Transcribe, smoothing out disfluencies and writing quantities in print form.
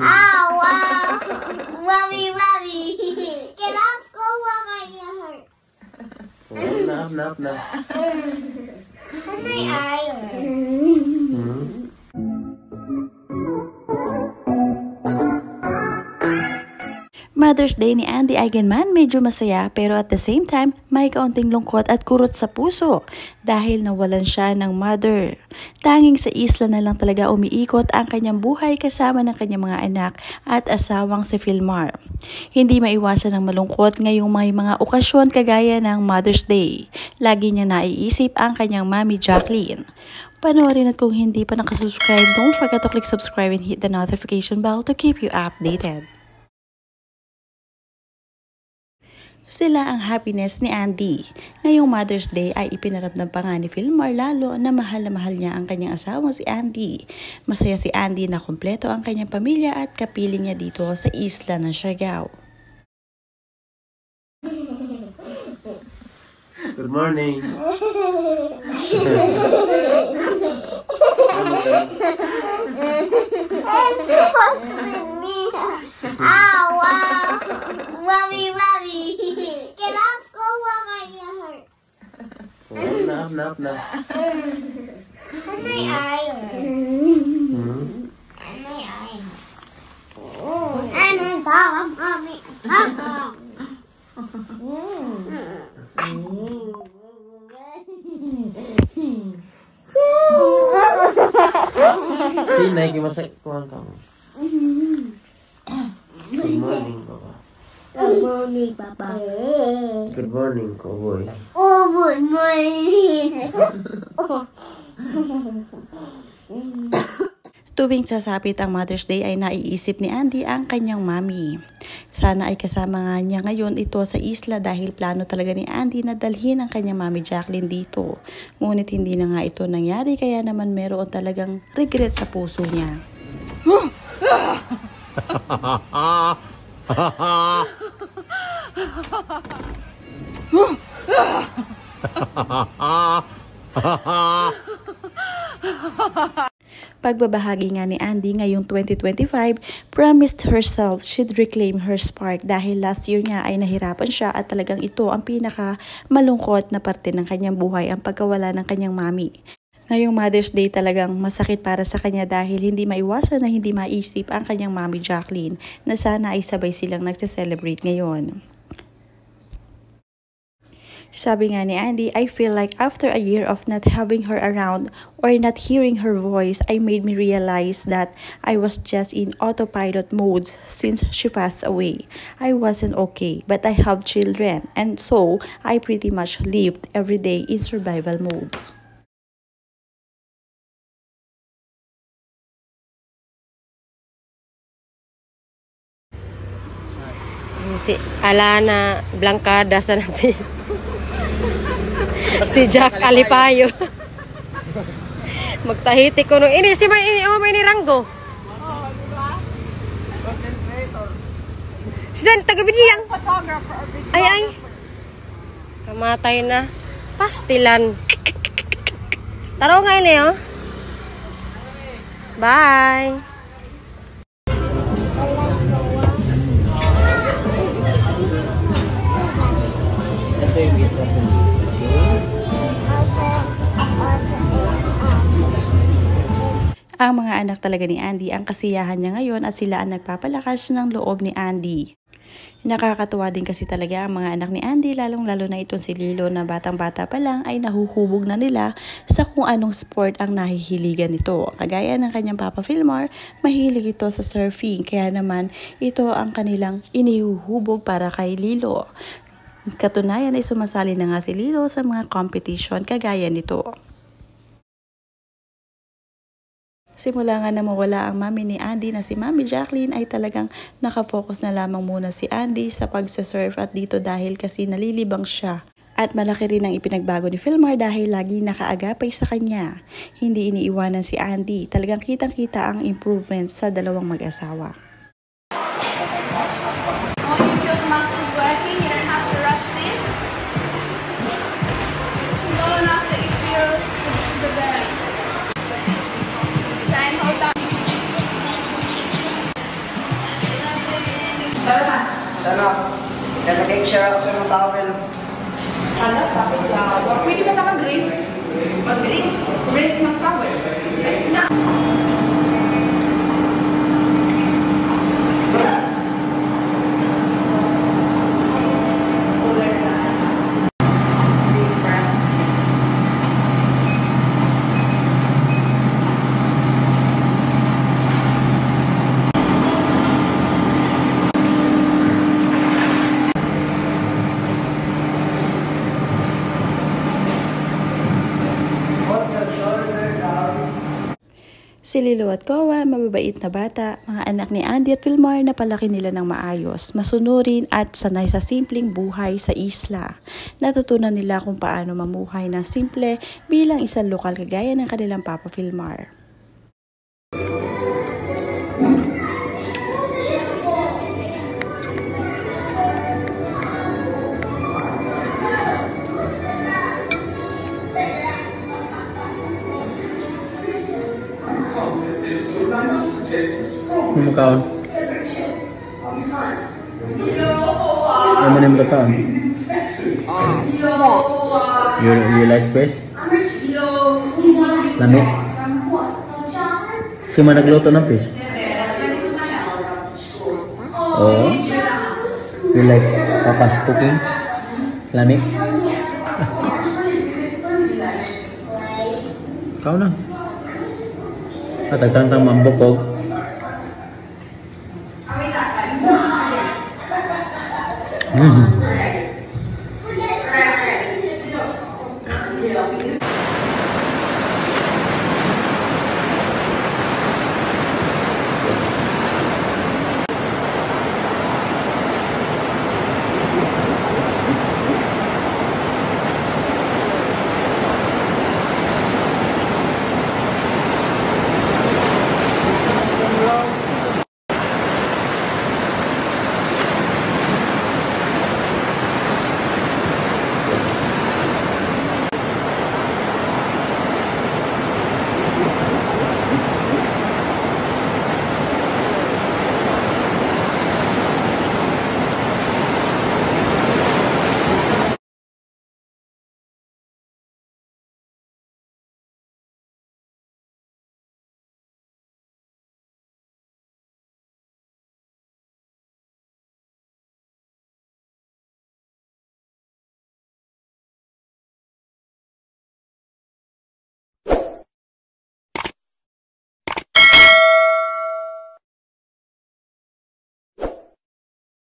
Ah, wow. Mommy. Get off, go while my ear hurts. Nap. My eye hurts. Mother's Day ni Andy Eigenman medyo masaya pero at the same time may kaunting lungkot at kurot sa puso dahil nawalan siya ng mother. Tanging sa isla na lang talaga umiikot ang kanyang buhay kasama ng kanyang mga anak at asawang si Philmar. Hindi maiwasan ng malungkot ngayong may mga okasyon kagaya ng Mother's Day. Lagi niya naiisip ang kanyang mami Jacqueline. Panoorin at kung hindi pa nakasubscribe, don't forget to click subscribe and hit the notification bell to keep you updated. Sila ang happiness ni Andy. Ngayong Mother's Day ay ipinaramdam pa nga ni Philmar lalo na mahal niya ang kanyang asawang si Andy. Masaya si Andy na kumpleto ang kanyang pamilya at kapiling niya dito sa isla ng Siargao. Good morning. It's supposed to be me. Ah, wow. Mommy. Get off, go while my ear hurts. Nap. My eye hurts. My eye hurts. I'm a dog, Mommy. Tinay, kimasay kuhan ka mo. Good morning, Papa. Good morning, Papa. Good morning, Cowboy. Oh, good morning. Tuwing sasapit ang Mother's Day ay naiisip ni Andy ang kanyang mami. Sana ay kasama nga niya ngayon ito sa isla dahil plano talaga ni Andy na dalhin ang kanyang mami Jacqueline dito. Ngunit hindi na nga ito nangyari kaya naman meron talagang regret sa puso niya. Pagbabahagi nga ni Andy ngayong 2025, promised herself she'd reclaim her spark dahil last year nga ay nahirapan siya at talagang ito ang pinaka malungkot na parte ng kanyang buhay, ang pagkawala ng kanyang mami. Ngayong Mother's Day talagang masakit para sa kanya dahil hindi maiwasan na hindi maisip ang kanyang mami Jacqueline na sana ay sabay silang nagse-celebrate ngayon. Sabi nga ni Andy, I feel like after a year of not having her around or not hearing her voice, I made me realize that I was just in autopilot mode since she passed away. I wasn't okay, but I have children and so I pretty much lived every day in survival mode. Si Alana Blancada sana si Jack Alipayo. Magtahiti ko nung ini si may ni Rango. Si San taga-bidiyang. Ay. Kamatay na. Pastilan. Taro nga ini oh. Bye. Ang mga anak talaga ni Andy ang kasiyahan niya ngayon at sila ang nagpapalakas ng loob ni Andy. Nakakatuwa din kasi talaga ang mga anak ni Andy, lalong-lalo na itong si Lilo na batang-bata pa lang ay nahuhubog na nila sa kung anong sport ang nahihiligan nito. Kagaya ng kanyang Papa Philmar, mahilig ito sa surfing kaya naman ito ang kanilang inihuhubog para kay Lilo. Katunayan ay sumasali na nga si Lilo sa mga competition kagaya nito. Simula nga na mawala ang mami ni Andy na si Mami Jacqueline ay talagang nakafocus na lamang muna si Andy sa pagsasurf at dito dahil kasi nalilibang siya. At malaki rin ang ipinagbago ni Philmar dahil lagi nakaagapay sa kanya. Hindi iniiwanan si Andy, talagang kitang-kita ang improvement sa dalawang mag-asawa. Sana, nag-take share ako sa mga towel. Ano? Tapos, pwede ba ka mag-grade? Mag-grade? Grade ng towel. Si Lilo at Kowa, mababait na bata, mga anak ni Andy at Vilmar na palaki nila ng maayos, masunurin at sanay sa simpleng buhay sa isla. Natutunan nila kung paano mamuhay ng simple bilang isang lokal kagaya ng kanilang Papa Vilmar. Makaon. Ano na yung makaon? You like fish? Lamig? Si man nagluto ng fish? Oo. You like Papa's cooking? Lamig? Ikaw na. Tagtantang mambukog. Mm-hmm.